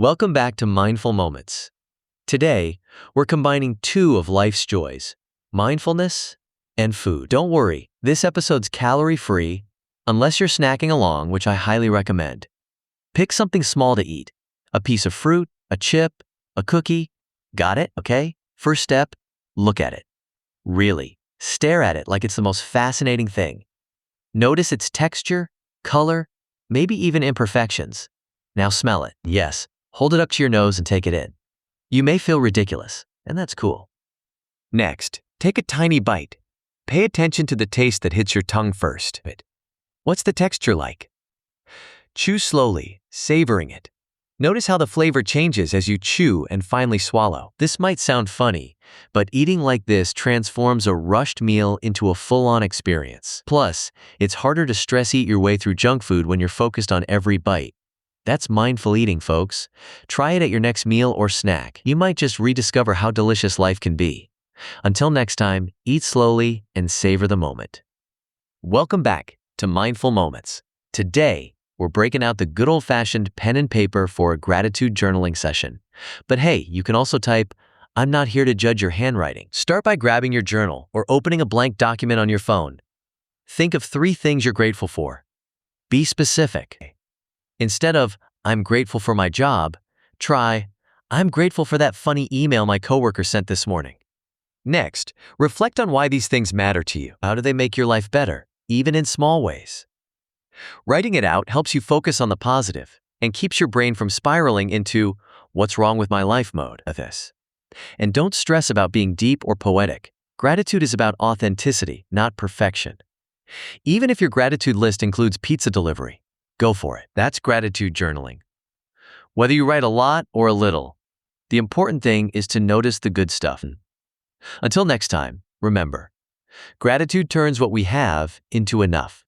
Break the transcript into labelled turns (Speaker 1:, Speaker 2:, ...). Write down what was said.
Speaker 1: Welcome back to Mindful Moments. Today, we're combining two of life's joys, mindfulness and food. Don't worry, this episode's calorie-free, unless you're snacking along, which I highly recommend. Pick something small to eat, a piece of fruit, a chip, a cookie. Got it? Okay? First step, look at it. Really, stare at it like it's the most fascinating thing. Notice its texture, color, maybe even imperfections. Now smell it. Yes, hold it up to your nose and take it in. You may feel ridiculous, and that's cool. Next, take a tiny bite. Pay attention to the taste that hits your tongue first. What's the texture like? Chew slowly, savoring it. Notice how the flavor changes as you chew and finally swallow. This might sound funny, but eating like this transforms a rushed meal into a full-on experience. Plus, it's harder to stress eat your way through junk food when you're focused on every bite. That's mindful eating, folks. Try it at your next meal or snack. You might just rediscover how delicious life can be. Until next time, eat slowly and savor the moment. Welcome back to Mindful Moments. Today, we're breaking out the good old-fashioned pen and paper for a gratitude journaling session. But hey, you can also type, "I'm not here to judge your handwriting." Start by grabbing your journal or opening a blank document on your phone. Think of 3 things you're grateful for. Be specific. Instead of, "I'm grateful for my job," try, "I'm grateful for that funny email my coworker sent this morning." Next, reflect on why these things matter to you. How do they make your life better, even in small ways? Writing it out helps you focus on the positive and keeps your brain from spiraling into "what's wrong with my life" mode of this. And don't stress about being deep or poetic. Gratitude is about authenticity, not perfection. Even if your gratitude list includes pizza delivery, go for it. That's gratitude journaling. Whether you write a lot or a little, the important thing is to notice the good stuff. Until next time, remember, gratitude turns what we have into enough.